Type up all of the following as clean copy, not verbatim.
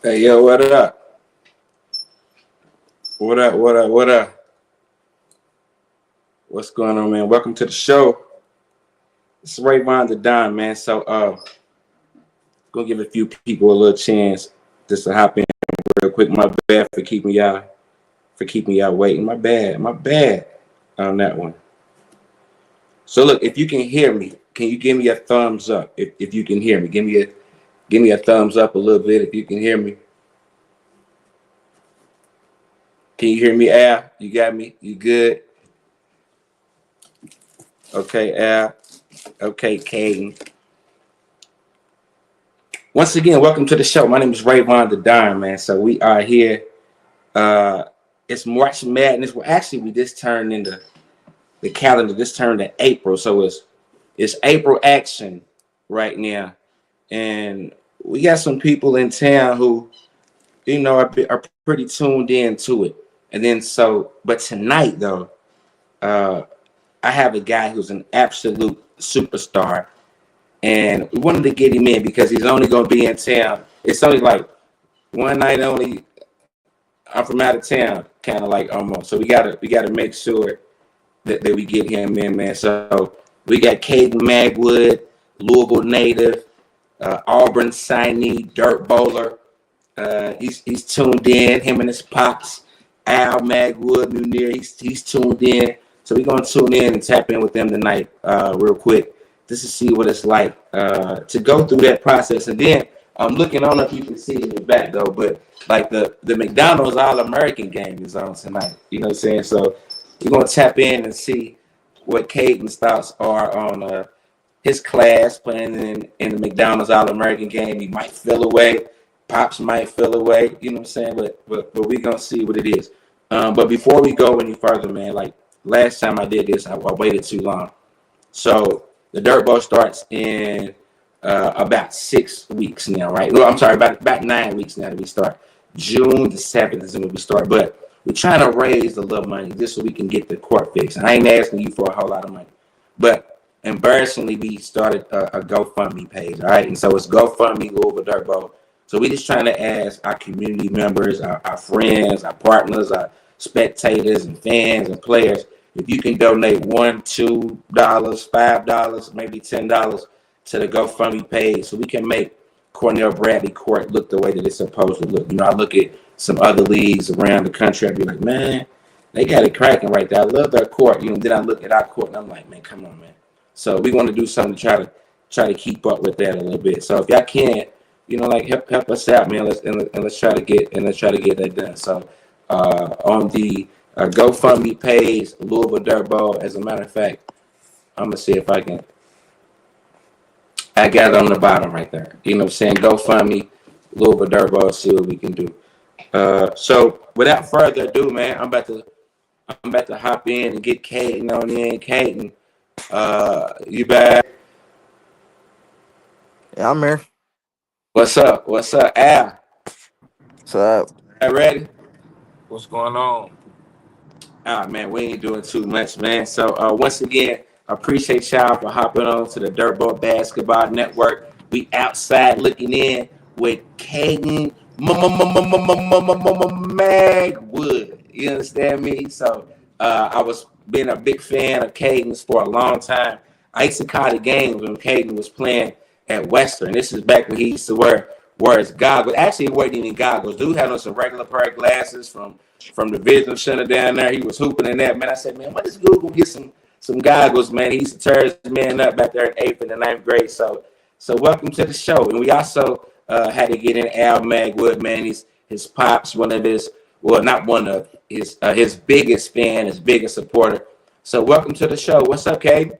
Hey, yo, what up? What up? What up? What up? What's going on, man? Welcome to the show. It's Rayvon the Don, man. So, gonna give a few people a little chance just to hop in real quick. My bad for keeping y'all waiting. My bad on that one. So, look, if you can hear me, can you give me a thumbs up? If you can hear me, give me a thumbs up a little bit if you can hear me. Can you hear me, Al? You got me? You good? Okay, Al. Okay, Kaden. Once again, welcome to the show. My name is Rayvon the Don, man. So we are here. It's March Madness. Well, actually, we just turned into the calendar. This turned to April, so it's April action right now, and we got some people in town who, are pretty tuned in to it. And then but tonight though, I have a guy who's an absolute superstar. And we wanted to get him in because he's only going to be in town. It's only like one night only. I'm from out of town, kind of like almost. So we gotta make sure that we get him in, man. So we got Kaden Magwood, Louisville native, Auburn signee, dirt bowler. He's tuned in. Him and his pops, Al Magwood, Munir. He's tuned in. So we're gonna tune in and tap in with them tonight, real quick, just to see what it's like to go through that process. And then I'm looking, I don't know if you can see in the back though, but like the McDonald's All-American game is on tonight. You know what I'm saying? So we're gonna tap in and see what Kaden's thoughts are on his class playing in the McDonald's All-American game. He might feel away, Pops might feel away, you know what I'm saying? But we're gonna see what it is. But before we go any further, man, like last time I did this, I waited too long. So the Dirt Bowl starts in about 6 weeks now, right? No, I'm sorry, about 9 weeks now that we start. June the 7th is when we start. But we're trying to raise a little money just so we can get the court fixed. And I ain't asking you for a whole lot of money. But embarrassingly, we started a GoFundMe page, all right? And so it's GoFundMe Louisville Dirt Bowl. So we're just trying to ask our community members, our friends, our partners, our spectators and fans and players, if you can donate $1, $2, $5, maybe $10 to the GoFundMe page, so we can make Cornell Bradley Court look the way that it's supposed to look. You know, I look at some other leagues around the country, I'd be like, man, they got it cracking right there. I love their court. You know, then I look at our court and I'm like, man, come on, man. So we want to do something to try to keep up with that a little bit. So if y'all can, like help us out, man. Let's try to get that done. So on the GoFundMe page, Louisville Dirt Bowl. As a matter of fact, I'm gonna see if I can. I got it on the bottom right there. You know what I'm saying? GoFundMe, Louisville Dirt Bowl. See what we can do. So without further ado, man, I'm about to hop in and get Kaden on in. Kaden, you back? Yeah, I'm here. What's up? What's up, Al? What's up? All ready? What's going on? Man, we ain't doing too much, man. So once again, I appreciate y'all for hopping on to the Dirt Bowl Basketball Network. We outside looking in with Kaden Magwood. You understand me? So I was being a big fan of Kaden's for a long time. I used to call the games when Kaden was playing at Western. This is back when he used to wear his goggles. Actually, he wasn't even goggles. Dude had on some regular pair of glasses from the Vision Center down there. He was hooping in that, man. I said, man, what is Google get some goggles, man? He used to tear his man up back there in 8th and the 9th grade. So welcome to the show. And we also had to get in Al Magwood, man. His pops, one of his, well, not one of his biggest fan, his biggest supporter. So welcome to the show. What's up, Kate?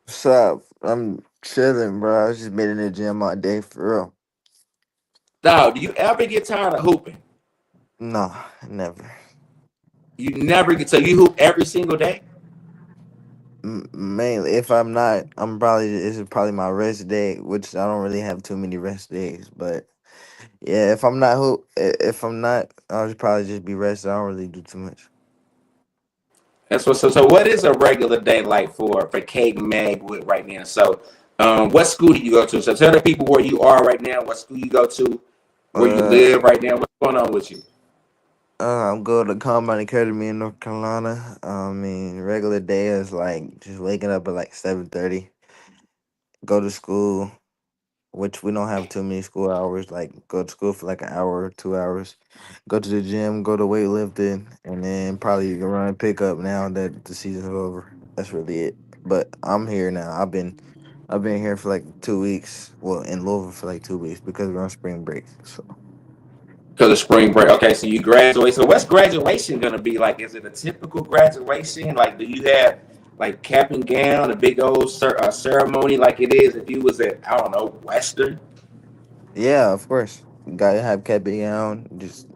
What's up? I'm chilling, bro. I was just been in the gym all day, for real. Dog, do you ever get tired of hooping? No, never. You never get, so you hoop every single day? Mainly, if I'm not, this is probably my rest day, which I don't really have too many rest days. But yeah, if I'm not, I'll probably just be rested. I don't really do too much. That's what. So what is a regular day like for Kaden Magwood right now? So what school do you go to? So tell the people where you are right now, what school you go to, where you Uh, live right now? What's going on with you? I'm going to Combine Academy in North Carolina. I mean, regular day is like just waking up at like 7:30, go to school, which we don't have too many school hours. Like go to school for like an hour or 2 hours, go to the gym, go to weightlifting, and then probably run pickup now that the season's over. That's really it. But I'm here now. I've been here for like 2 weeks. Well, in Louisville for like 2 weeks because we're on spring break. So Because of spring break. Okay, so you graduate. So what's graduation gonna be like? Is it a typical graduation? Like, do you have like cap and gown, a big old ceremony like it is if you was at I don't know Western? yeah, of course, gotta have cap and gown. Just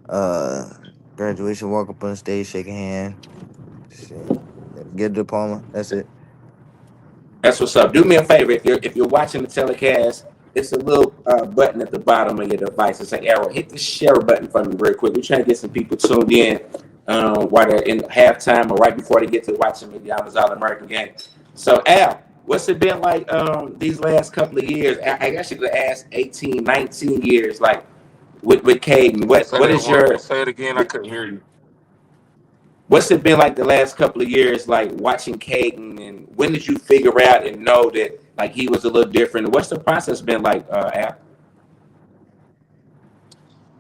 uh, graduation, walk up on the stage, shake a hand, shit, get a diploma. That's it. That's what's up. Do me a favor if you're watching the telecast. It's a little button at the bottom of your device. It's an arrow. Hit the share button for me real quick. We're trying to get some people tuned in while they're in halftime or right before they get to watching the Giannis All American game. So Al, what's it been like these last couple of years? I guess you could ask 18, 19 years, like with Caden. What Say what that is one. your Say it again. I couldn't hear you. What's it been like the last couple of years, like watching Caden, and when did you figure out and know that like he was a little different? What's the process been like, Al?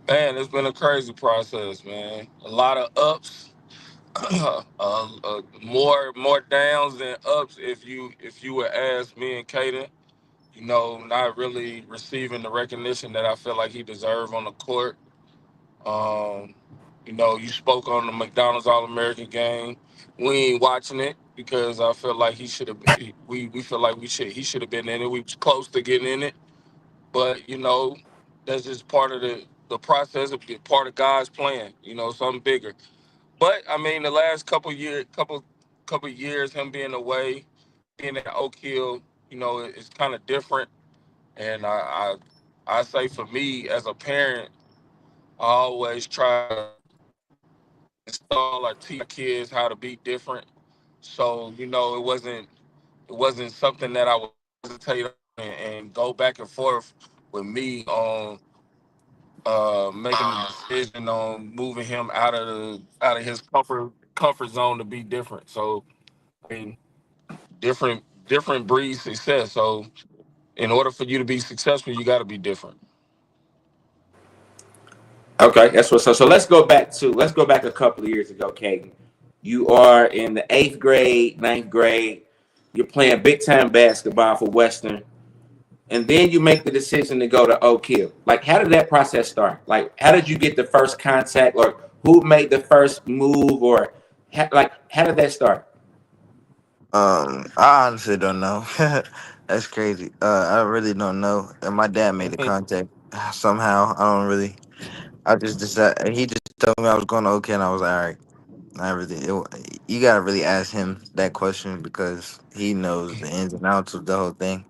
Man, it's been a crazy process, man. A lot of ups, more downs than ups. If you would ask me and Kaden, not really receiving the recognition that I feel like he deserved on the court. Um, you spoke on the McDonald's All American game. We ain't watching it because I feel like he should have. We feel like he should have been in it. We was close to getting in it, but that's just part of the process, of part of God's plan. Something bigger. But I mean, the last couple years, him being away, being at Oak Hill, it's kind of different. And I say for me as a parent, I always try to install or teach my kids how to be different. So it wasn't something that I would hesitate on and go back and forth with me on making a decision on moving him out of his comfort zone to be different. So I mean, different breed success. So in order for you to be successful, you got to be different. Okay, that's what's up. So let's go back a couple of years ago, Caden. You are in the eighth grade, ninth grade. You're playing big time basketball for Western, and then you make the decision to go to Oak Hill. Like, how did that process start? Like, how did you get the first contact, or who made the first move, or how did that start? I honestly don't know. That's crazy. I really don't know. And my dad made the contact somehow. I don't really. I just decided. He just told me I was going to OK, and I was like, all right. I really. You gotta really ask him that question because he knows the ins and outs of the whole thing.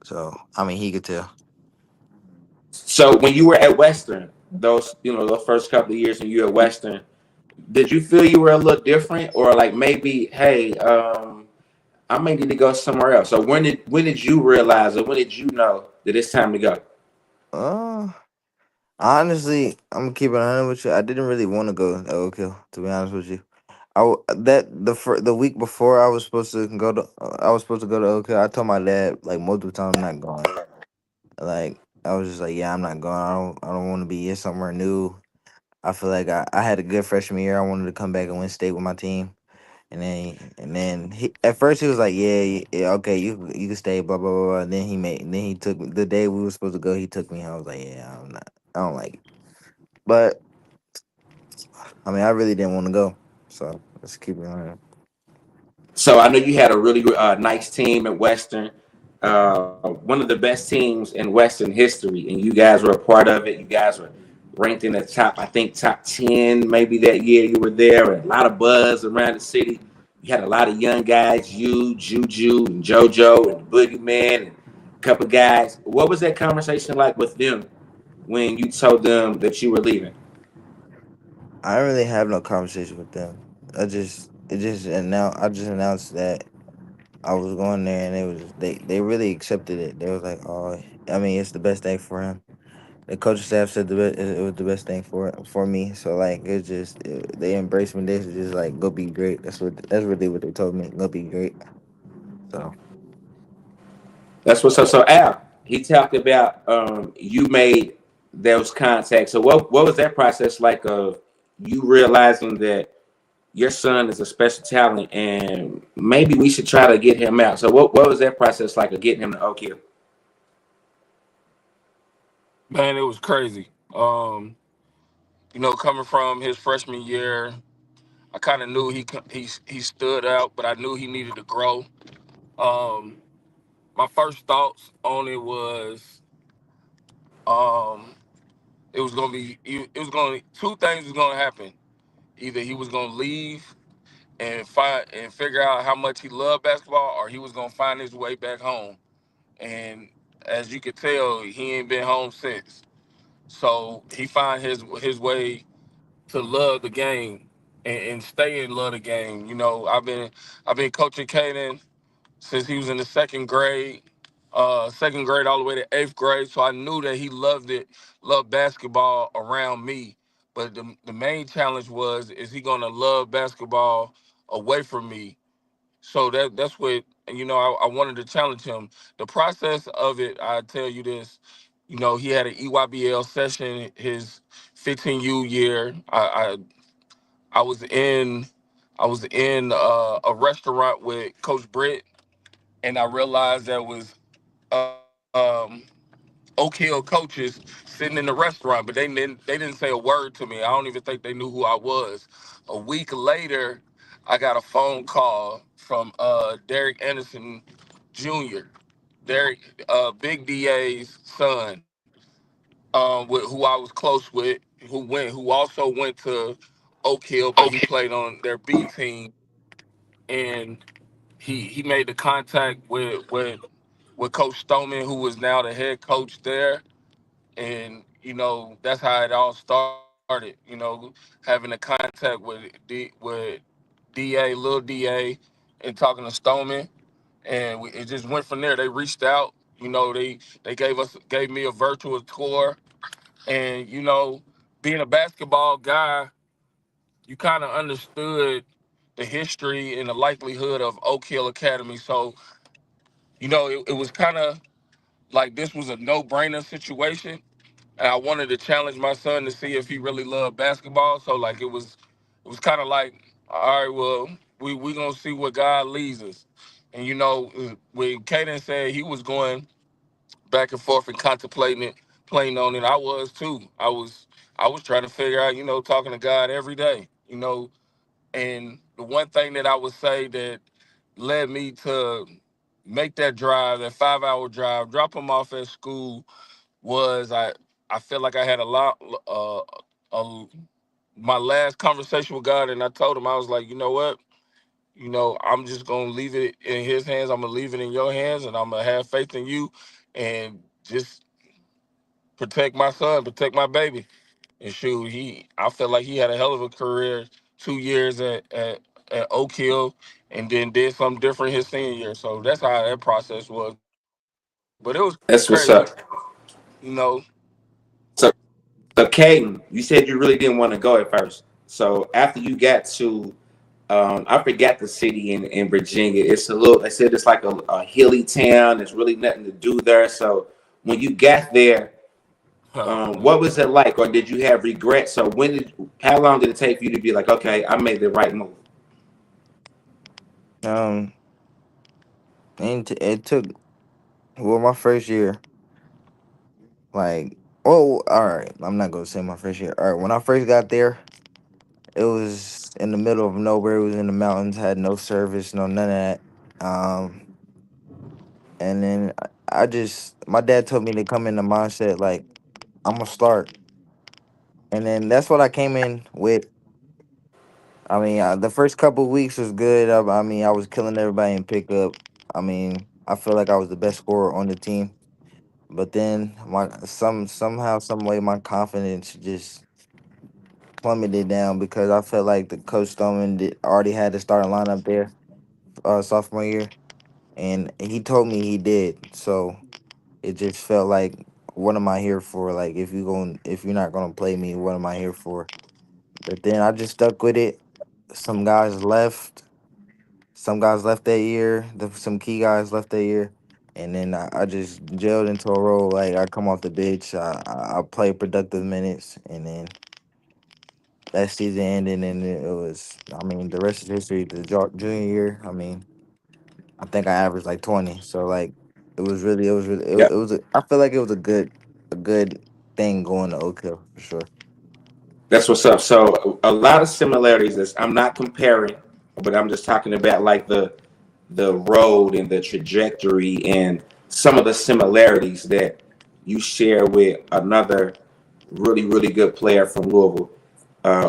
So I mean, he could tell. So when you were at Western, those first couple of years when you were at Western, did you feel you were a little different, or like maybe, hey, I may need to go somewhere else? So when did you realize, or when did you know that it's time to go? Uh, Honestly, I'm gonna keep it 100 with you. I didn't really want to go to Oak Hill, to be honest with you. The week before I was supposed to go to Oak Hill. I told my dad like multiple times I'm not going. Like I was just like, yeah, I'm not going. I don't want to be in somewhere new. I feel like I had a good freshman year. I wanted to come back and win state with my team. And then at first he was like, yeah, yeah, okay, you can stay, blah blah blah. Blah. Then he took me the day we were supposed to go. He took me. I was like, yeah, I'm not. I don't like it. But I mean, I really didn't want to go. So let's keep it on. So I know you had a really nice team at Western, one of the best teams in Western history, and you guys were a part of it. You guys were ranked in the top, I think, top 10 maybe that year you were there, and a lot of buzz around the city. You had a lot of young guys, you, Juju, and JoJo, and the Boogeyman, and a couple guys. What was that conversation like with them when you told them that you were leaving? I didn't really have no conversation with them. I just announced that I was going there, and they really accepted it. They was like, oh, I mean, it's the best day for him. the coaching staff said it was the best thing for me. So like they embraced me. They just like go be great. That's really what they told me. Go be great. So That's what's up. So Al, he talked about you made those contacts. So what was that process like of you realizing that your son is a special talent and maybe we should try to get him out? So what was that process like of getting him to Oak Hill? Man, it was crazy. Coming from his freshman year, I kind of knew he stood out, but I knew he needed to grow. Um, my first thoughts on it was um, it was gonna two things was gonna happen. Either he was gonna leave and find and figure out how much he loved basketball, or he was gonna find his way back home. And as you could tell, he ain't been home since. So he find his way to love the game and stay in love the game. I've been coaching Kaden since he was in the second grade all the way to eighth grade. So I knew that he loved basketball around me. But the main challenge was, is he gonna love basketball away from me? So that's what I wanted to challenge him. The process of it, I tell you this, he had an EYBL session his 15U year. I was in a restaurant with Coach Britt, and I realized there was um, Oak Hill coaches sitting in the restaurant, but they didn't say a word to me. I don't even think they knew who I was. A week later, I got a phone call from Derek Anderson Jr., Derek Big DA's son, who I was close with, who also went to Oak Hill, but he played on their B team, and he made the contact with Coach Stoneman, who was now the head coach there. And that's how it all started. Having a contact with Da, little Da, and talking to Stoneman, and it just went from there. They reached out. They gave me a virtual tour, and being a basketball guy, you kind of understood the history and the likelihood of Oak Hill Academy. So it was kind of like this was a no-brainer situation, and I wanted to challenge my son to see if he really loved basketball. So like it was kind of like, all right, well, we gonna see what God leads us. And when Kaden said he was going back and forth and contemplating it, playing on it, I was too. I was trying to figure out, talking to God every day, and the one thing that I would say that led me to make that drive, that 5-hour drive, drop him off at school, was I felt like I had a lot uh my last conversation with God, and I told him, I was like, you know what, I'm just gonna leave it in His hands. I'm gonna leave it in your hands, and I'm gonna have faith in you, and just protect my son, protect my baby. And shoot, I felt like he had a hell of a career, 2 years at Oak Hill, and then did something different his senior year. So that's how that process was. But it was crazy, That's what's up. you know. So so Caden, you said you really didn't want to go at first. So after you got to I forgot the city in Virginia. It's a little. They said it's like a hilly town. There's really nothing to do there. So when you got there, what was it like, or did you have regrets? So how long did it take for you to be like, okay, I made the right move? um, and it took well my first year like oh all right. I'm not gonna say my first year. All right, when I first got there, it was in the middle of nowhere. It was in the mountains. Had no service, no none of that. And then I just my dad told me to come in the mindset like I'm gonna start, and then that's what I came in with. I mean, the first couple weeks was good. I mean, I was killing everybody in pickup. I mean, I feel like I was the best scorer on the team. But then somehow some way my confidence just plummeted down because I felt like the coach Stoneman already had the starting lineup there sophomore year, and he told me he did. So it just felt like what am I here for? Like, if you're not gonna play me, what am I here for? But then I just stuck with it. Some guys left. Some guys left that year. Some key guys left that year, and then I just gelled into a role. Like I come off the bench, I play productive minutes, and then that season ended, and it was. I mean, the rest is history. The junior year, I mean, I think I averaged like 20. So like, it was really, Yep. it was. I feel like it was a good thing going to Oak Hill for sure. That's what's up. So a lot of similarities. Is I'm not comparing, but I'm just talking about like the road and the trajectory and some of the similarities that you share with another really good player from Louisville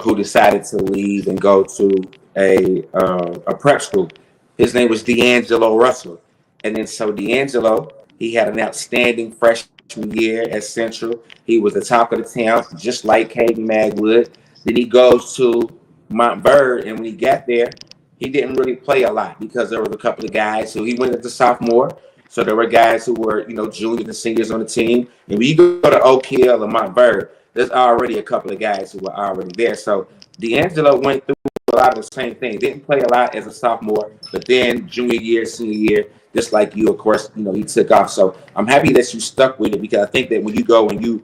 who decided to leave and go to a prep school. His name was D'Angelo Russell, and then so D'Angelo he had an outstanding freshman year at Central. He was the top of the town, just like Kaden Magwood. Then he goes to Montverde, and when he got there, he didn't really play a lot because there was a couple of guys who he went as a sophomore. So there were guys who were, juniors and seniors on the team. And when you go to Oak Hill or Montverde, there's already a couple of guys who were already there. So D'Angelo went through a lot of the same things. Didn't play a lot as a sophomore, but then junior year, senior year, just like you, of course, he took off. So I'm happy that you stuck with it because I think that when you go and you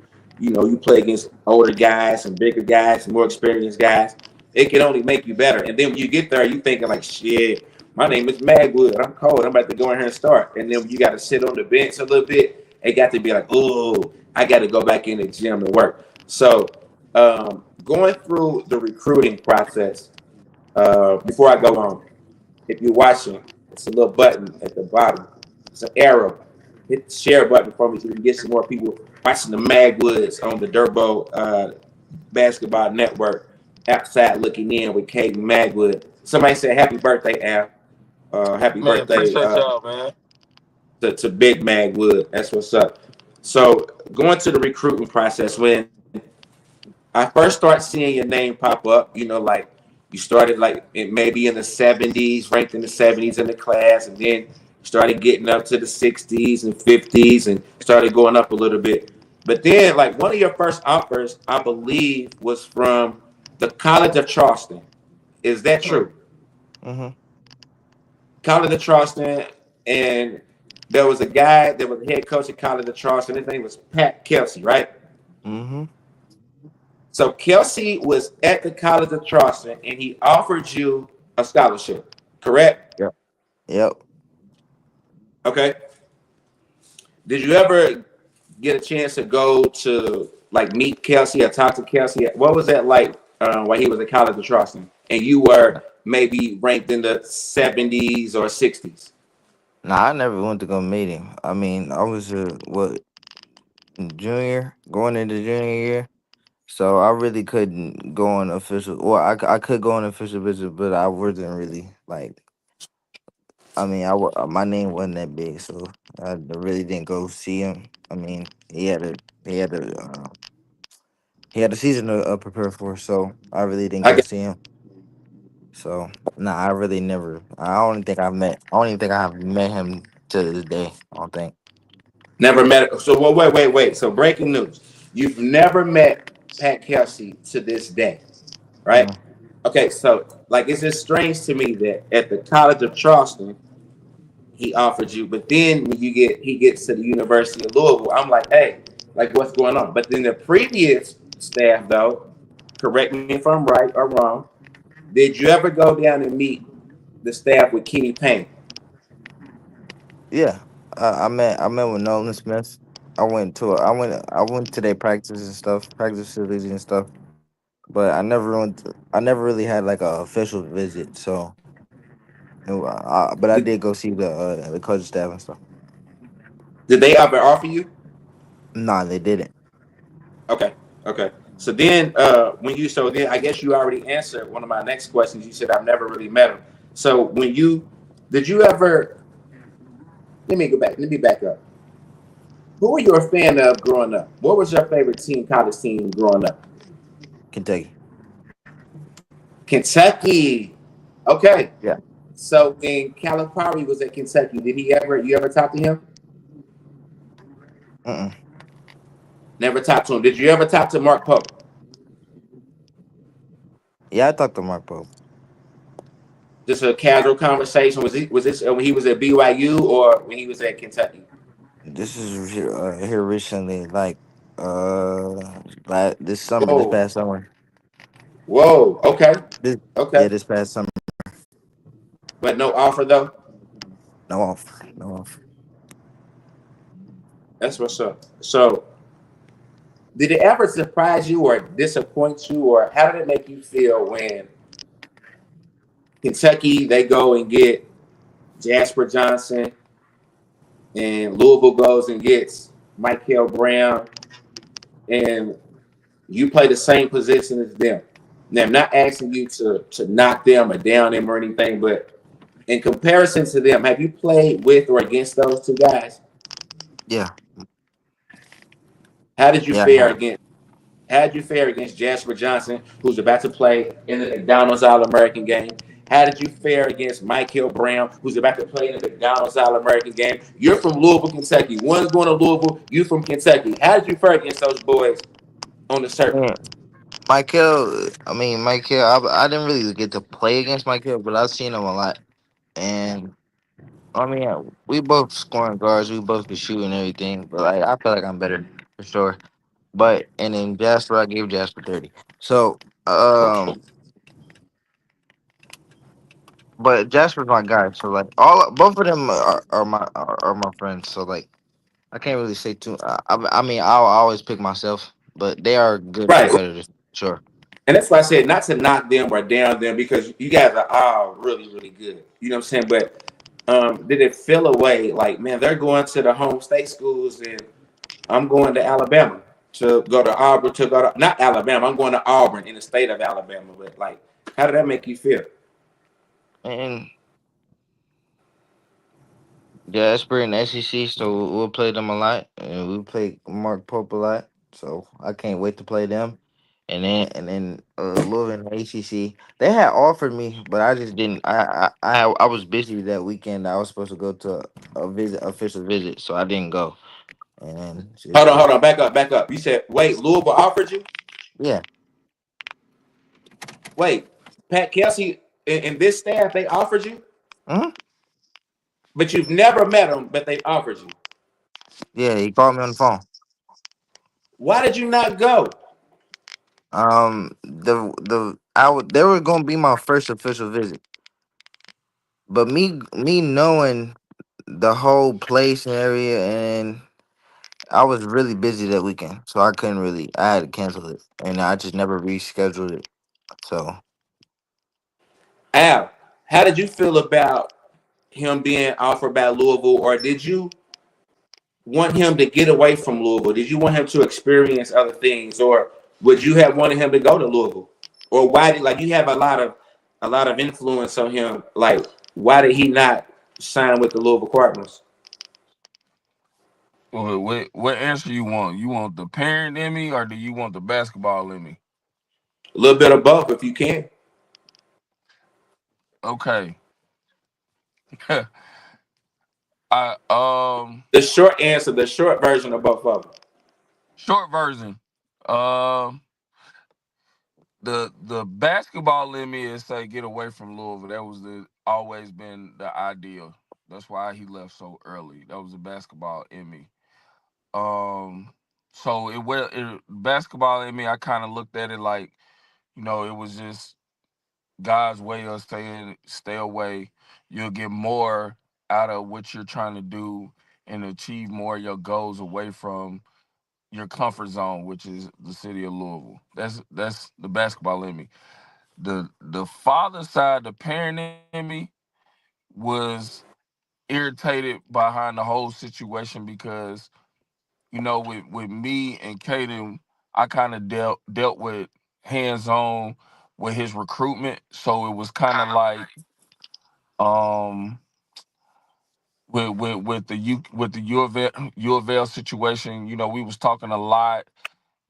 play against older guys and bigger guys and more experienced guys, it can only make you better. And then when you get there, you thinking like, shit, my name is Magwood. I'm cold. I'm about to go in here and start. And then when you got to sit on the bench a little bit, it got to be like, oh, I got to go back in the gym and work. So going through the recruiting process, before I go on, if you're watching, it's a little button at the bottom. It's an arrow. Hit the share button for me so we can get some more people watching the Magwoods on the Durbo Basketball Network. Outside looking in with Kaden Magwood. Somebody said happy birthday, Al. Happy Man, birthday appreciate y'all, man. to Big Magwood. That's what's up. So going to the recruiting process, when I first start seeing your name pop up, like you started like it maybe in the 70s, ranked in the 70s in the class, and then started getting up to the 60s and 50s and started going up a little bit. But then like one of your first offers, I believe, was from the College of Charleston. Is that true? Mm-hmm. College of Charleston, and there was a guy that was the head coach at College of Charleston. His name was Pat Kelsey, right? Mm-hmm. So Kelsey was at the College of Charleston, and he offered you a scholarship, correct? Yep. Yep. Okay. Did you ever get a chance to go to like meet Kelsey or talk to Kelsey? What was that like while he was at College of Charleston, and you were maybe ranked in the 70s or 60s? Nah, I never went to go meet him. I mean, I was junior, going into junior year, so I really couldn't go on official. Well, I could go on official visit, but I wasn't really like. I mean, my name wasn't that big, so I really didn't go see him. I mean, he had a season to prepare for, so I really didn't I go got, see him. So nah, I really never. I don't even think I've met. I don't even think I have met him to this day. I don't think. never met. So wait. So breaking news: you've never met Pat Kelsey to this day, right? Mm. Okay, so like it's just strange to me that at the College of Charleston he offered you, but then when he gets to the University of Louisville, I'm like, hey, like what's going on? But then the previous staff, though, correct me if I'm right or wrong, did you ever go down and meet the staff with Kenny Payne? Yeah, I met with Nolan Smith. I went to their practices and stuff, practice facilities and stuff. But I never really had like a official visit. So, but I Did, did go see the coaching staff and stuff. did they ever offer you? Nah, they didn't. Okay, okay. So then, then I guess you already answered one of my next questions. You said I've never really met him. So did you ever? Let me go back. Let me back up. Who were you a fan of growing up? What was your favorite college team growing up? Kentucky. Kentucky. Okay. Yeah. So when Calipari was at Kentucky, you ever talk to him? Mm-mm. Never talked to him. Did you ever talk to Mark Pope? Yeah, I talked to Mark Pope. Just a casual conversation. Was this when he was at BYU or when he was at Kentucky? This is here recently, like this summer, this Whoa, past summer. whoa. Okay, This, okay. yeah, this past summer. But no offer though. No offer, no offer. That's what's up. So, did it ever surprise you or disappoint you, or how did it make you feel when Kentucky they go and get Jasper Johnson and Louisville goes and gets Michael Brown and you play the same position as them? Now, I'm not asking you to knock them or down them or anything, but in comparison to them, have you played with or against those two guys? Yeah, How did you yeah, I fare have. against How did you fare against Jasper Johnson, who's about to play in the McDonald's All-American game? How did you fare against Mike Hill Brown, who's about to play in the McDonald's All-American game? You're from Louisville, Kentucky. One's going to Louisville. You from Kentucky. How did you fare against those boys on the circuit? Yeah. Michael, I mean Michael, I didn't really get to play against Michael, but I've seen him a lot, and I mean we both scoring guards, we both can shoot and everything, but like I feel like I'm better for sure. But and then Jasper, I gave Jasper 30. So Okay. but Jasper's my guy, so like all both of them are my friends. So like I can't really say too. I mean I'll always pick myself, but they are good Right. competitors, sure. And that's why I said not to knock them or down them because you guys are all really, really good. You know what I'm saying? But did it feel away like, man, they're going to the home state schools and I'm going to Alabama to go to Auburn to go to not Alabama. I'm going to Auburn in the state of Alabama. But like, how did that make you feel? And Jasper and SEC, so we'll play them a lot, and we play Mark Pope a lot. So I can't wait to play them. And then Louisville and ACC. They had offered me, but I just didn't. I was busy that weekend. I was supposed to go to a visit, official visit, so I didn't go. And it's just Hold on, back up, back up. You said, wait, Louisville offered you? yeah. Wait, Pat Kelsey and this staff, they offered you, Mhm. but you've never met them, but they offered you. Yeah, he called me on the phone. Why did you not go? They were gonna be my first official visit, but me knowing the whole place and area, and I was really busy that weekend, so I couldn't really. I had to cancel it, and I just never rescheduled it. So Al, how did you feel about him being offered by Louisville, or did you want him to get away from Louisville? Did you want him to experience other things, or would you have wanted him to go to Louisville? Or why did like you have a lot of influence on him? Like why did he not sign with the Louisville Cardinals? Well, what answer you want? You want the parent in me, or do you want the basketball in me? A little bit of both, if you can. Okay. I The short answer, the short version of both of them. Short version. Um, the basketball in me is say get away from Louisville. That was the always been the ideal. That's why he left so early. That was the basketball in me. Um, so basketball in me. I kind of looked at it like it was just God's way of saying stay away. You'll get more out of what you're trying to do and achieve more of your goals away from your comfort zone, which is the city of Louisville. That's the basketball in me. The father side, the parent in me, was irritated behind the whole situation because with me and Kaden, I kind of dealt with hands on with his recruitment, so it was kind of like um with the U of L situation. We was talking a lot.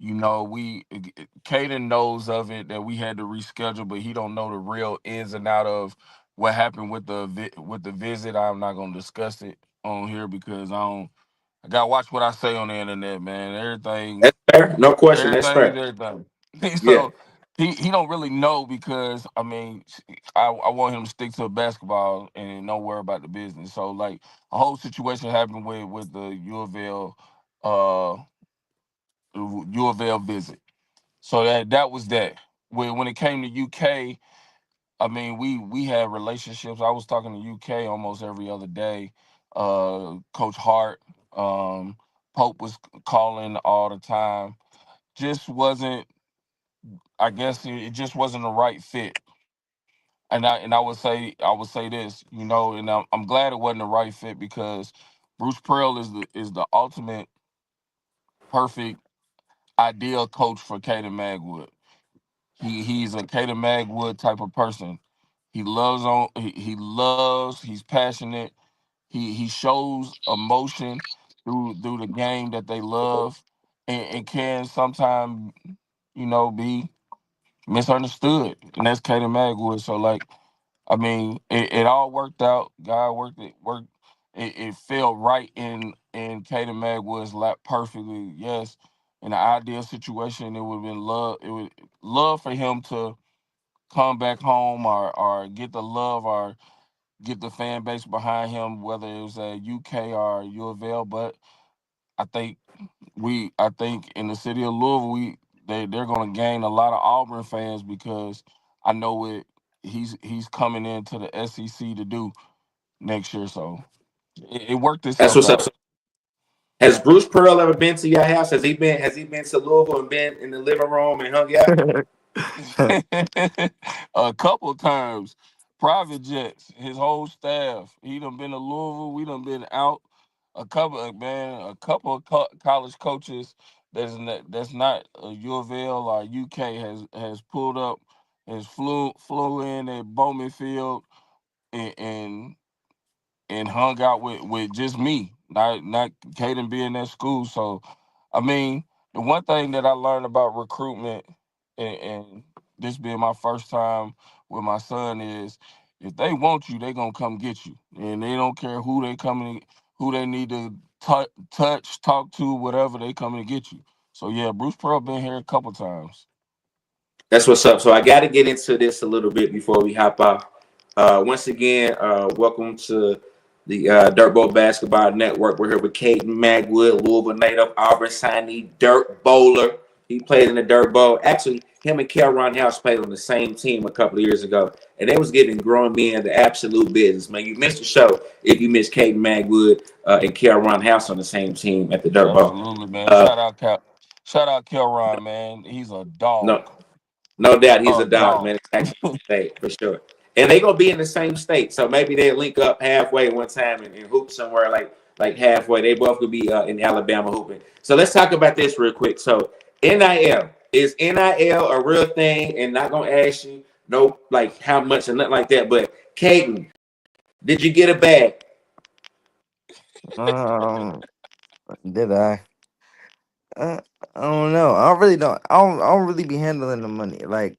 We Caden knows of it that we had to reschedule, but he don't know the real ins and out of what happened with the visit. I'm not gonna discuss it on here because I don't. I gotta watch what I say on the internet, man. Everything, That's fair. No question. That's everything is fair. everything. Yeah. So he don't really know because I mean I want him to stick to basketball and don't worry about the business. So like a whole situation happened with the U of L visit. So that was that. When it came to UK, I mean we had relationships. I was talking to UK almost every other day. Coach Hart, Pope was calling all the time. Just wasn't. I guess it just wasn't the right fit. And I would say this, you know, and I'm glad it wasn't the right fit because Bruce Pearl is the ultimate perfect ideal coach for Kaden Magwood. He's a Kaden Magwood type of person. He loves, he's passionate. He shows emotion through the game that they love and can sometimes, you know, be misunderstood. And that's Kaden Magwood. So like I mean, it all worked out. God worked. It fell right in Kaden Magwood's lap perfectly. Yes, in the ideal situation, it would have been love. It would love for him to come back home or get the love or get the fan base behind him, whether it was at UK or U of L. But I think I think in the city of Louisville, they're going to gain a lot of Auburn fans because I know what he's coming into the SEC to do next year. So it worked That's itself what's up. out. So has Bruce Pearl ever been to your house? Has he been to Louisville and been in the living room and hung out? A couple times, private jets, his whole staff. He done been to Louisville. We done been out. A couple of college coaches that's not U of L or UK has pulled up, has flew in at Bowman Field and, and and hung out with just me, not Caden being at school. So, I mean, the one thing that I learned about recruitment, and this being my first time with my son, is if they want you, they gonna come get you, and they don't care who they need to touch, talk to, whatever they coming to get you. So yeah, Bruce Pearl been here a couple times. That's what's up. So I got to get into this a little bit before we hop off. Once again, welcome to the Dirt Bowl Basketball Network. We're here with Kaden Magwood, Louisville native, Auburn signee, Dirt Bowler. He played in the Dirt Bowl. Actually, him and Kelron House played on the same team a couple of years ago, and they was giving grown men the absolute business. Man, you missed the show if you missed Kaden Magwood and Kelron House on the same team at the Dirt Bowl. Absolutely, man. Uh, Shout out Kelron, man. He's a dog. no, No doubt he's a A dog, man. dog. It's actually a state for sure. And they gonna be in the same state, so maybe they'll link up halfway one time and hoop somewhere like halfway. They both could be in Alabama hooping. So let's talk about this real quick. So NIL, is NIL a real thing? And not gonna ask you no like how much or nothing like that. But Kaden, did you get a bag? Um, did I? Uh, I don't know. I don't really don't. I don't really be handling the money. Like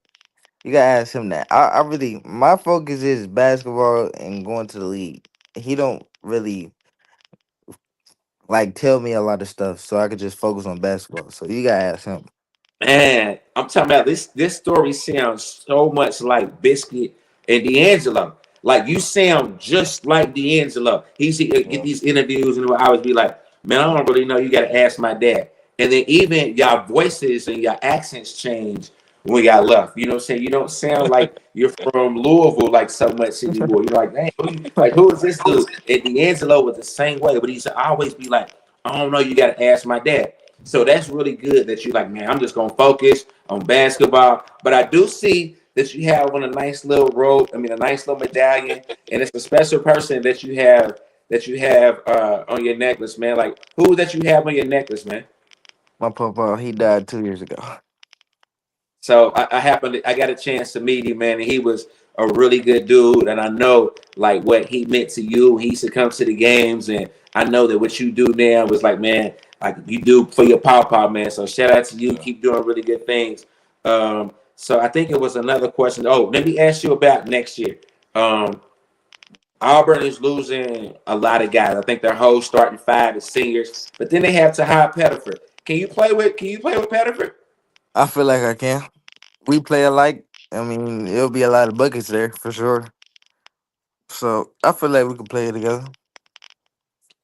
you gotta ask him that. I really my focus is basketball and going to the league. He don't really like tell me a lot of stuff, so I could just focus on basketball. So you gotta ask him. Man, I'm talking about this. This story sounds so much like Biscuit and D'Angelo. Like you sound just like D'Angelo. He get Yeah. these interviews and I always be like, man, I don't really know. You got to ask my dad. And then even y'all voices and your accents change when y'all left. You know what I'm saying? You don't sound like you're from Louisville like so much anymore. You're like, hey, who is this dude? And D'Angelo was the same way, but he used to always be like, I don't know. You got to ask my dad. So that's really good that you're like, man, I'm just gonna focus on basketball. But I do see that you have on a nice little robe, a nice little medallion, and it's a special person that you have on your necklace, man. Like who that you have on your necklace, man? My papa, he died 2 years ago. So I got a chance to meet him, man, and he was a really good dude. And I know like what he meant to you. He used to come to the games, and I know that what you do now was like, man, like you do for your papa, man. So shout out to you. Yeah. Keep doing really good things. So I think it was another question. Oh, let me ask you about next year. Um, Auburn is losing a lot of guys. I think their whole starting five is seniors, but then they have Tahad Pettiford. Can you play with Pettiford? I feel like I can. We play alike. I mean, it'll be a lot of buckets there for sure. So I feel like we can play it together.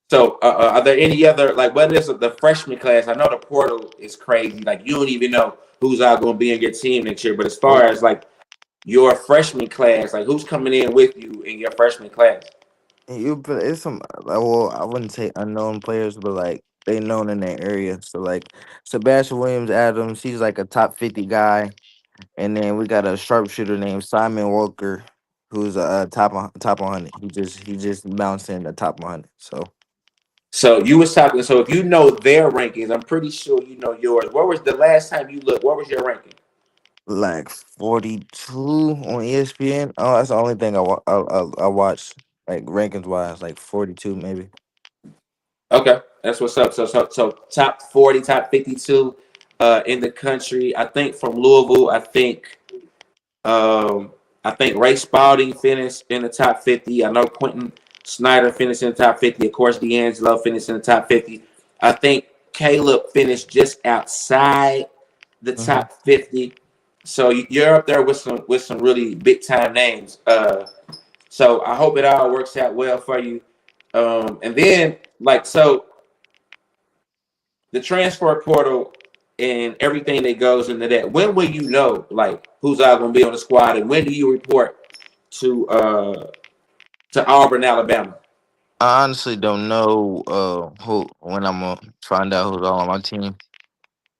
So, are there any other like what is the freshman class? I know the portal is crazy. Like you don't even know who's out going to be in your team next year. But as far as like your freshman class, like who's coming in with you in your freshman class? You but it's some well, I wouldn't say unknown players, but like they known in their area. So like Sebastian Williams Adams, he's like a top 50 guy, and then we got a sharpshooter named Simon Walker, who's a top 100. He just bounced in the top 100. So So you was talking. So if you know their rankings, I'm pretty sure you know yours. What was the last time you looked? What was your ranking? like 42 on ESPN. Oh, that's the only thing I watch like rankings wise, like 42 maybe. Okay, that's what's up. So top 40, top 52 in the country. I think from Louisville. Um, I think Ray Spalding finished in the top 50. I know Quentin Snyder finished in the top 50. Of course, D'Angelo finished in the top 50. I think Caleb finished just outside the Hmm. top 50. So you're up there with some really big time names. So I hope it all works out well for you. And then like so the transfer portal and everything that goes into that. When will you know like who's all going to be on the squad, and when do you report to Auburn, Alabama? I honestly don't know who when I'm gonna find out who's all on my team.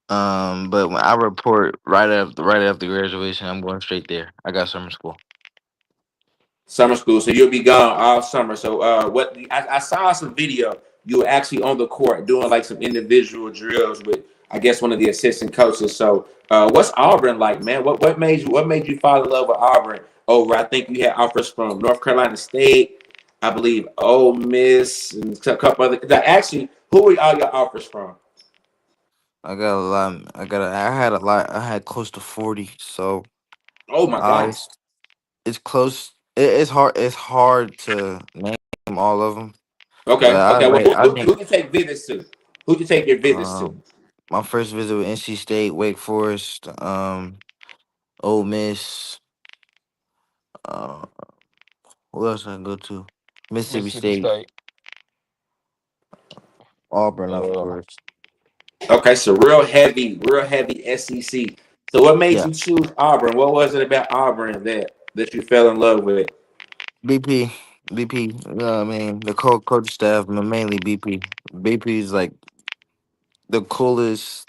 But when I report right after graduation, I'm going straight there. I got summer school. Summer school, so you'll be gone all summer. So what I saw some video. You were actually on the court doing like some individual drills with I guess one of the assistant coaches. So what's Auburn like, man? What made you fall in love with Auburn over? I think you had offers from North Carolina State, I believe Ole Miss, and a couple other. Actually, who were all your offers from? I got a lot. I had a lot. I had close to 40. So Oh my uh, God. it's it's close. It's hard. It's hard to name all of them. But Okay, I okay. Well, like. I think who can take visits to? Who can take your visits to? um my first visit with NC State, Wake Forest, Ole Miss. Uh, who else I go to? Mississippi Mississippi State, State. Auburn, of Uh, course. Okay, so real heavy SEC. So what made Yeah, you choose Auburn? What was it about Auburn that you fell in love with? BP, BP. You know what I mean? The coach staff, but mainly BP. BP is like the coolest.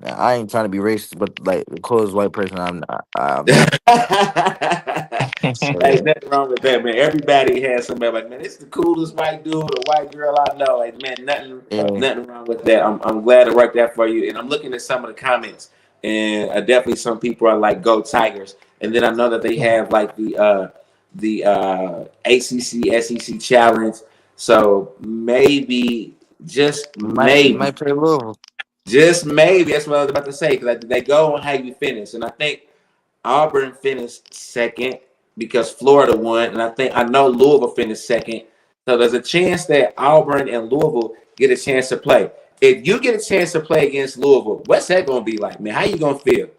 I ain't trying to be racist, but like the coolest white person I've met. So Hey, yeah, nothing wrong with that, man. Everybody has somebody like, man, it's the coolest white dude or white girl I know. Like, man, yeah. nothing wrong with that. I'm glad to work that for you. And I'm looking at some of the comments, and definitely some people are like, "Go Tigers!" And then I know that they have like the ACC SEC challenge. So maybe, Might play Louisville. just maybe that's what I was about to say because they go on how you finish, and I think Auburn finished second because Florida won, and I know Louisville finished second. So there's a chance that Auburn and Louisville get a chance to play. If you get a chance to play against Louisville, what's that gonna be like, man? How you gonna feel?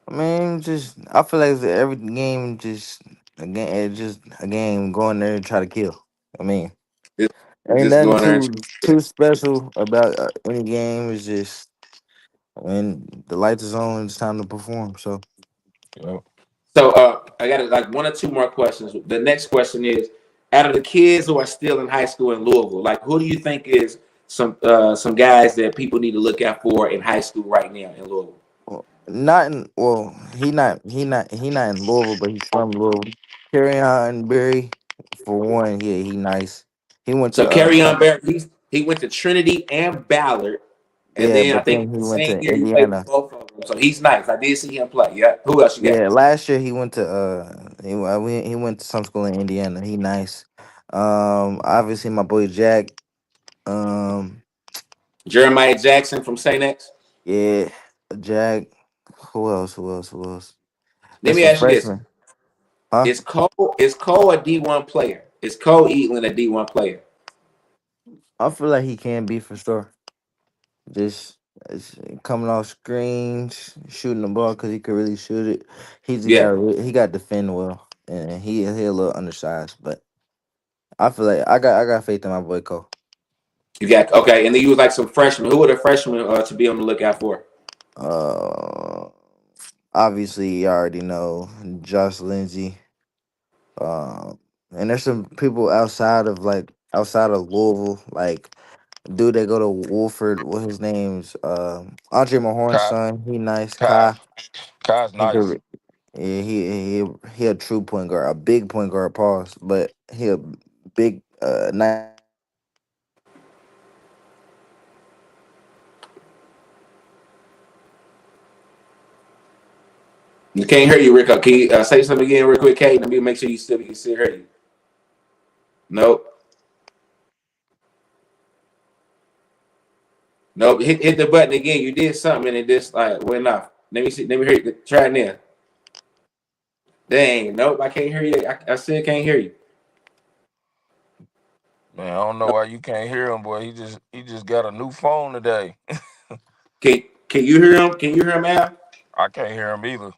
I mean, just I feel like every game just a game going there and try to kill. I mean, Just, ain't just nothing going there. too special about any game. It's just when the lights is on, it's time to perform. So yeah. So I got like one or two more questions. The next question is: out of the kids who are still in high school in Louisville, like who do you think is some guys that people need to look out for in high school right now in Louisville? not in he not in Louisville, but he's from Louisville. Carry on Berry for one. Yeah, he nice. He went So to Carry on Bear, he went to Trinity and Ballard, and yeah, then I but think then he the went same to year he played for Indiana. both of them. So he's nice. I did see him play. Yeah. Who else you got? Yeah, last year he went to he went to some school in Indiana. He nice. Obviously my boy Jack. Um, Jeremiah Jackson from St. X. yeah, Jack. Who else? Who else? Who else? Let There's me some ask you this: freshmen, huh? Is Cole a D1 player? Is Cole Eaton a D1 player? I feel like he can be for sure. Just it's coming off screens, shooting the ball because he could really shoot it. Yeah, He got defend well, and he a little undersized, but I feel like I got faith in my boy Cole. you got okay. And then you was like some freshmen. Who are the freshmen to be on the lookout for? Uh, Obviously you already know Josh Lindsey. And there's some people outside of Louisville, like dude that go to Wolford. What his name's Andre Mahorn's Kai, son. He nice. Kai, Kai. Kai's He nice. could. Yeah, he a true point guard, a big point guard. Pause, but he a big nice point guard. You can't hear you, Rico. Can you say something again real quick, Kate? Let me make sure you can still hear you. Nope. Nope. Hit the button again. You did something and it just like went off. Let me see. Let me hear you. Try it now. Dang. Nope. I can't hear you. I still can't hear you. Man, I don't know why you can't hear him, boy. He just got a new phone today. Can you hear him? Can you hear him, Al? I can't hear him either.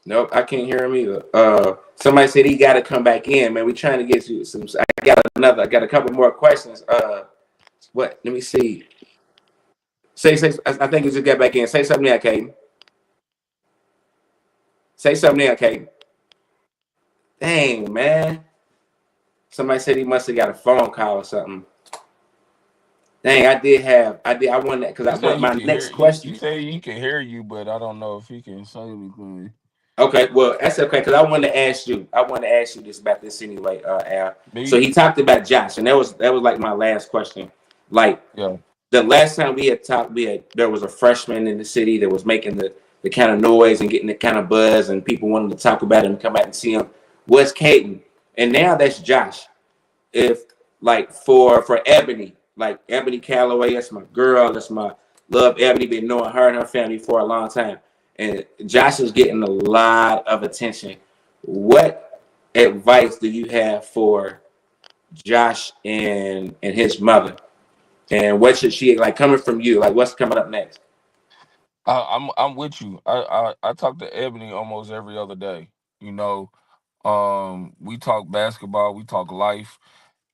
Nope. I can't hear him either. Somebody said he got to come back in, man. We trying to get you some. I got a couple more questions. What? Let me see. Say. I think he just got back in. Say something now, Kaden. Say something now, Kaden. Dang, man. Somebody said he must have got a phone call or something. Dang, I wanted that because He I said want he my can hear next he question. said he can hear you, but I don't know if he can say anything. Okay, well that's okay because I wanted to ask you. I wanted to ask you this about this anyway, Al. So Me? he talked about Josh, and that was like my last question. Like Yeah. the last time we had talked, there was a freshman in the city that was making the kind of noise and getting the kind of buzz, and people wanted to talk about him, come out and see him. Was Caden, and now that's Josh. If like for Ebony, like Ebony Calloway, that's my girl, that's my love. Ebony been knowing her and her family for a long time, and Josh is getting a lot of attention. What advice do you have for Josh and his mother? And what should she like coming from you? Like what's coming up next? I'm with you. I talk to Ebony almost every other day. You know, we talk basketball, we talk life.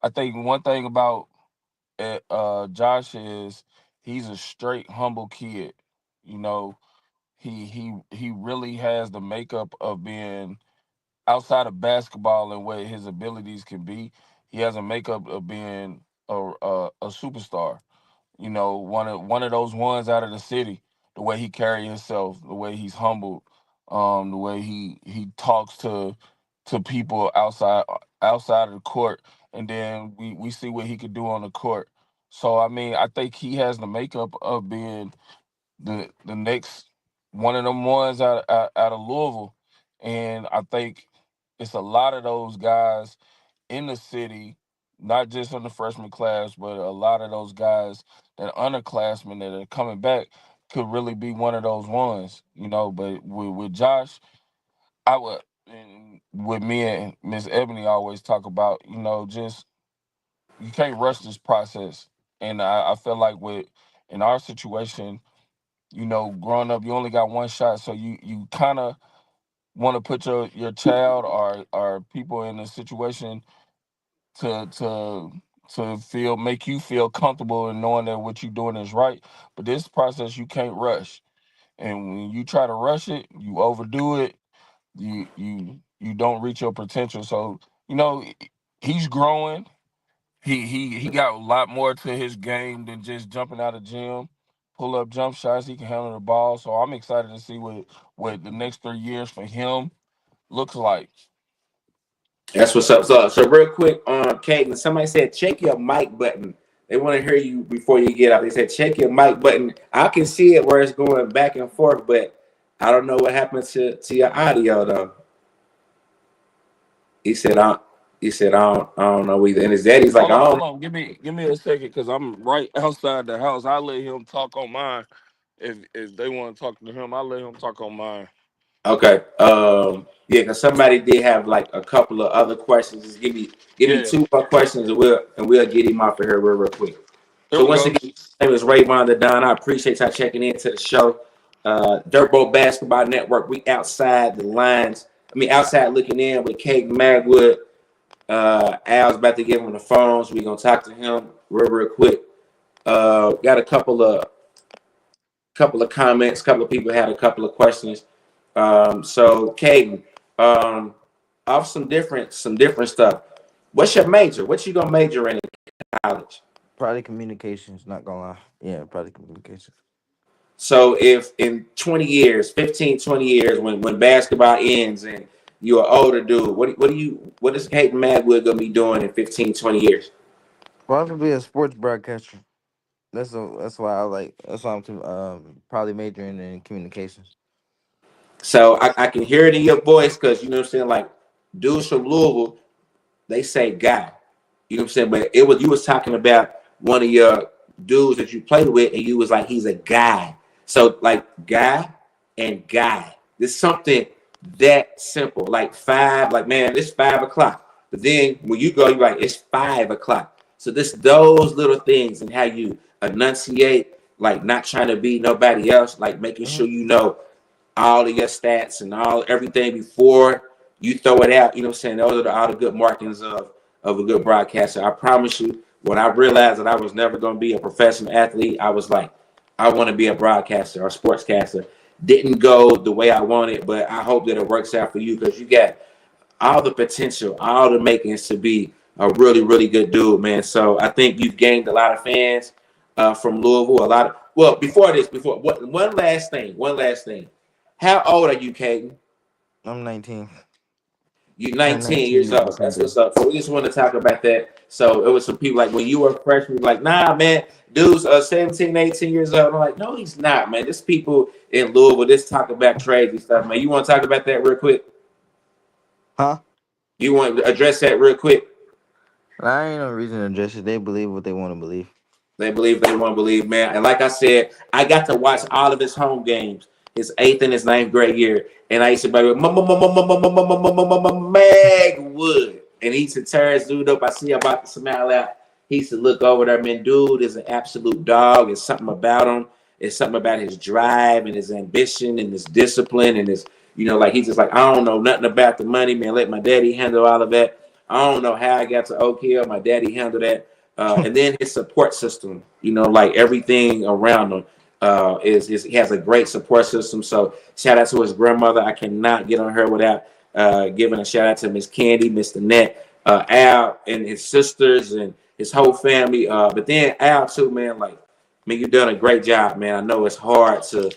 I think one thing about Josh is he's a straight humble kid. You know, he really has the makeup of being outside of basketball and what his abilities can be. He has a makeup of being a superstar. You know, one of those ones out of the city. The way he carry himself, the way he's humbled, the way he talks to people outside of the court, and then we see what he could do on the court. So I mean, I think he has the makeup of being the next one of them ones out of Louisville, and I think it's a lot of those guys in the city, not just in the freshman class, but a lot of those guys that underclassmen that are coming back could really be one of those ones, you know. But with Josh, I would, and with me and Miss Ebony always talk about, you know, just you can't rush this process. And I feel like with in our situation, you know, growing up, you only got one shot, so you kind of want to put your child or people in a situation to to to feel make you feel comfortable in knowing that what you're doing is right. But this process you can't rush, and when you try to rush it, you overdo it. You don't reach your potential. So you know he's growing. He got a lot more to his game than just jumping out of gym, pull up jump shots. He can handle the ball. So I'm excited to see what the next 3 years for him looks like. That's what's up. So real quick on Kaden, somebody said check your mic button. They want to hear you before you get up. They said check your mic button. I can see it where it's going back and forth, but I don't know what happened to your audio though. He said I don't know either. And his daddy's like, I Hold don't. on. Give me a second because I'm right outside the house. I'll let him talk on mine. If they want to talk to him, I'll let him talk on mine. Okay. Yeah, because somebody did have like a couple of other questions. Just give me Yeah, two more questions, and we'll get him off of here real quick. there So we once go. again, my name is Rayvon the Don. I appreciate y'all checking in to the show. Dirtball Basketball Network. We outside the lines. I mean, outside looking in with Kaden Magwood. Al's about to give him the phone, so we're gonna talk to him real quick. Got a couple of comments. A couple of people had a couple of questions. So Caden, um, off some different stuff. What's your major? What you gonna major in college? Probably communications. Not gonna lie. Yeah, probably communications. So if in 20 years, 15, 20 years, when basketball ends and you're an older dude, what is Caden Magwood gonna be doing in 15, 20 years? Probably a sports broadcaster. That's why I like. That's why I'm probably majoring in communications. So I can hear it in your voice because you know what I'm saying, like dudes from Louisville, they say guy. You know what I'm saying? But it was you was talking about one of your dudes that you played with, and you was like, he's a guy. So like guy and guy. There's something that simple. Like five, like man, it's 5 o'clock. But then when you go, you're like, it's 5 o'clock. So this those little things and how you enunciate, like not trying to be nobody else, like making Hmm. sure you know all of your stats and all everything before you throw it out. You know what I'm saying? Those are all the good markings of a good broadcaster. I promise you, when I realized that I was never going to be a professional athlete, I was like, I want to be a broadcaster or sportscaster. Didn't go the way I wanted, but I hope that it works out for you because you got all the potential, all the makings to be a really, really good dude, man. So I think you've gained a lot of fans from Louisville. A lot of well, before what? One last thing. How old are you, Caden? I'm 19. You're Turn 19 19 years in old. That's December. what's up. So we just want to talk about that. So it was some people like when you were a freshman, like, nah, man, dude's 17, 18 years old. I'm like, no, he's not, man. This people in Louisville, just talk about trades and stuff, man. You want to talk about that real quick? Huh? You want to address that real quick? I ain't no reason to address it. They believe what they want to believe. They believe they won't believe, man. And like I said, I got to watch all of his home games, his eighth and his ninth grade year. And I used to be like, Magwood. And he used to tear his dude up. I see him about to smile out. He used to look over there, man. Dude is an absolute dog. It's something about him. It's something about his drive and his ambition and his discipline and his, like he's just like, I don't know nothing about the money, man. Let my daddy handle all of that. I don't know how I got to Oak Hill. My daddy handled that. And then his support system, like everything around him is he has a great support system. So shout out to his grandmother. I cannot get on her without giving a shout out to Miss Candy, Mr. Net, Al, and his sisters and his whole family. But then Al too, man. Like, man, you've done a great job, man. I know it's hard to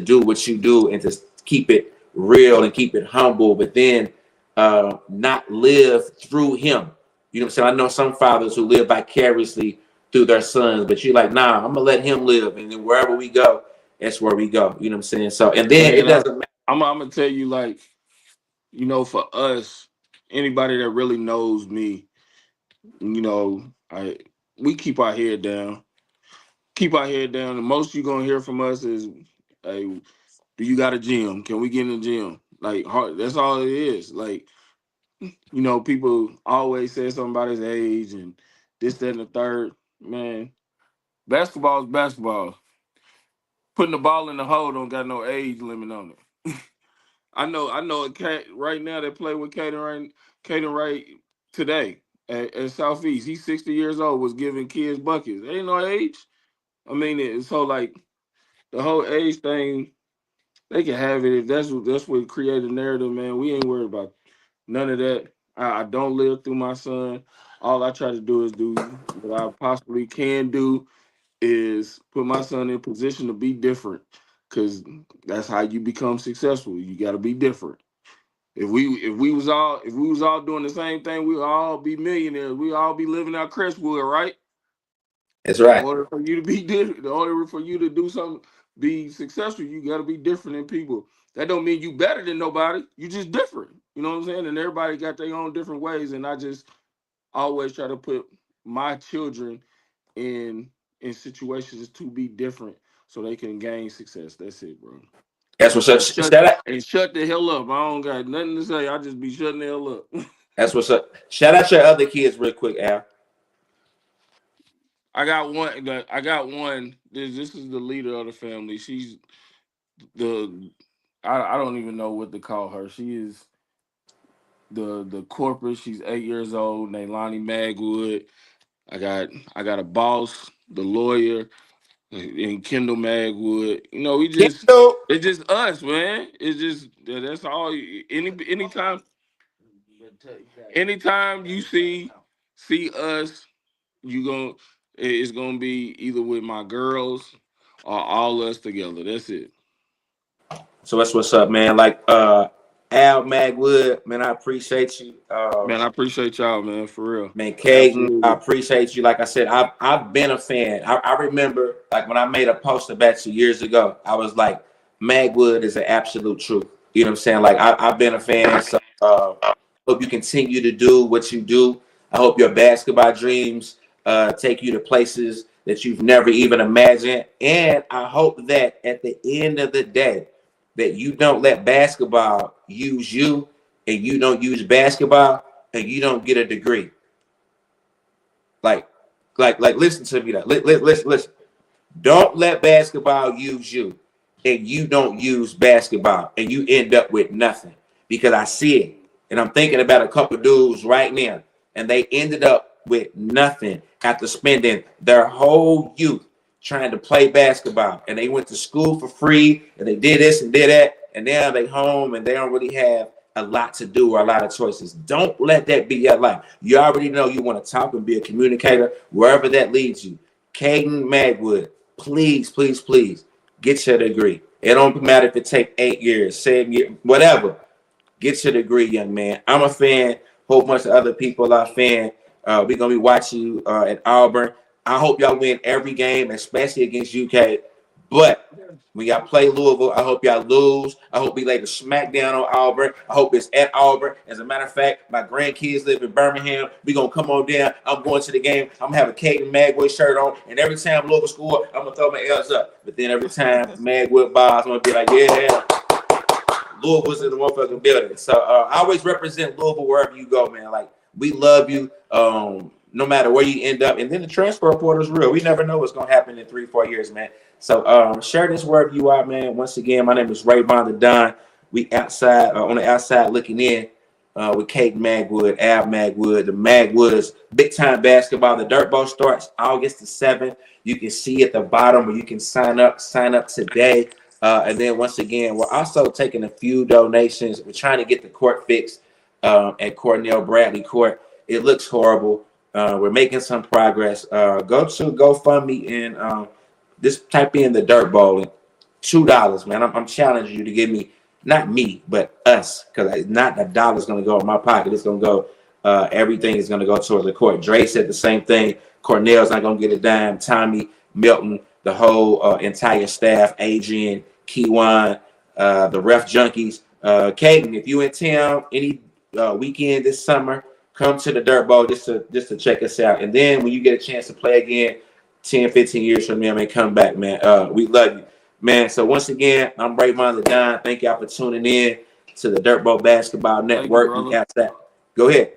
do what you do and to keep it real and keep it humble, but then not live through him. You know what I'm saying? I know some fathers who live vicariously through their sons, but you're like, nah, I'm gonna let him live, and then wherever we go, that's where we go. You know what I'm saying? So, and then it Man, doesn't matter. I'm gonna tell you, like, for us, anybody that really knows me, I we keep our head down. Keep our head down. The most you're gonna hear from us is, "Hey, do you got a gym? Can we get in the gym?" Like, that's all it is. Like, people always say something about his age and this, that, and the third. Man, basketball is basketball. Putting the ball in the hole don't got no age limit on it. I know a cat right now that play with Kaden right today at Southeast. He's 60 years old, was giving kids buckets. Ain't no age. I mean, so like the whole age thing, they can have it if that's what created a narrative, man. We ain't worried about none of that. I don't live through my son. All I try to do is do what I possibly can do is put my son in a position to be different, because that's how you become successful. You got to be different. If we was all doing the same thing, we would all be millionaires. We all be living out Crestwood, right? That's In right. order for you to be different, in order for you to do something, be successful, you got to be different than people. That don't mean you better than nobody. You just different. You know what I'm saying? And everybody got their own different ways. And I just always try to put my children in situations to be different so they can gain success. That's it, bro. That's what's up. and Shout out. shut the hell up. I don't got nothing to say. I just be shutting the hell up. That's what's up. Shout out your other kids real quick, Al. I got one. I got one. This is the leader of the family. She's the. I don't even know what to call her. She is the corporate. She's 8 years old. Named Lonnie Magwood. I got a boss, the lawyer, and Kendall Magwood. You know, Kendall. it's just us, man. It's just that's all. Anytime you see us, you gon' it's gonna be either with my girls or all us together. That's it. So that's what's up, man. Like Al Magwood, man, I appreciate you. Man, I appreciate y'all, man, for real. Man, Kaden, I Absolutely. appreciate you. Like I said, I've been a fan. I remember like when I made a post about you years ago, I was like, Magwood is an absolute truth. You know what I'm saying? Like I've been a fan. So hope you continue to do what you do. I hope your basketball dreams take you to places that you've never even imagined. And I hope that at the end of the day, that you don't let basketball use you and you don't use basketball and you don't get a degree. Like, listen to me. Listen. Don't let basketball use you and you don't use basketball and you end up with nothing. Because I see it. And I'm thinking about a couple dudes right now. And they ended up with nothing after spending their whole youth trying to play basketball. And they went to school for free and they did this and did that. And now they home and they don't really have a lot to do or a lot of choices. Don't let that be your life. You already know you want to talk and be a communicator wherever that leads you. Kaden Magwood, please, please, please get your degree. It don't matter if it take 8 years, 7 years, whatever. Get your degree, young man. I'm a fan. Whole bunch of other people are a fan. We're gonna be watching you at Auburn. I hope y'all win every game, especially against UK. But when y'all play Louisville, I hope y'all lose. I hope we lay the smackdown on Auburn. I hope it's at Auburn. As a matter of fact, my grandkids live in Birmingham. We're going to come on down. I'm going to the game. I'm going to have a Kaden Magwood shirt on. And every time Louisville score, I'm going to throw my L's up. But then every time Magwood balls, I'm going to be like, yeah, Louisville's in the motherfucking building. So I always represent Louisville wherever you go, man. Like, we love you no matter where you end up. And then the transfer portal is real. We never know what's going to happen in 3-4 years, man. So share this wherever you are, man. Once again, my name is Rayvon the Don. We outside on the outside looking in with Kaden Magwood, Al Magwood, the Magwoods, big time basketball. The Dirt Bowl starts August the 7th. You can see at the bottom where you can sign up today. And then once again, we're also taking a few donations. We're trying to get the court fixed at Cornell Bradley Court. It looks horrible. We're making some progress. Go to GoFundMe and just type in the Dirt Bowl and $2, man. I'm challenging you to give me, not me, but us, because not a dollar's going to go in my pocket. It's going to go, everything is going to go towards the court. Dre said the same thing. Cornell's not going to get a dime. Tommy, Milton, the whole entire staff, Adrian, Keywan, the ref junkies. Kaden, if you in town any weekend this summer, come to the Dirt Bowl just to check us out. And then when you get a chance to play again, 10, 15 years from now, man, come back, man. We love you, man. So once again, I'm Rayvon the Don. Thank y'all for tuning in to the Dirt Bowl Basketball Network. Thank you, brother. Go ahead.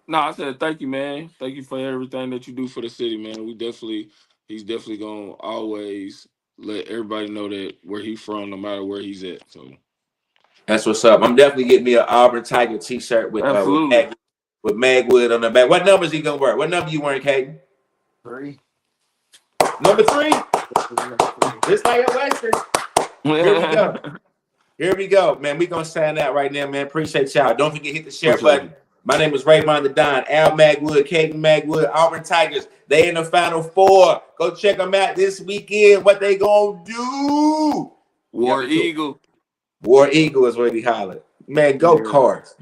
No, I said thank you, man. Thank you for everything that you do for the city, man. He's definitely gonna always let everybody know that where he's from, no matter where he's at. So that's what's up. I'm definitely getting me an Auburn Tiger T-shirt with absolutely. with Magwood on the back. What number is he gonna wear? What number you wearing, Kaden? 3. Number 3. Just like your Western. Here we go. Here we go, man. We're going to sign out right now, man. Appreciate y'all. Don't forget, hit the share button. My name is Rayvon the Don, Al Magwood, Kaden Magwood, Auburn Tigers. They in the Final Four. Go check them out this weekend. What they going to do? War Eagle. War Eagle is what he hollered. Man, go Cards.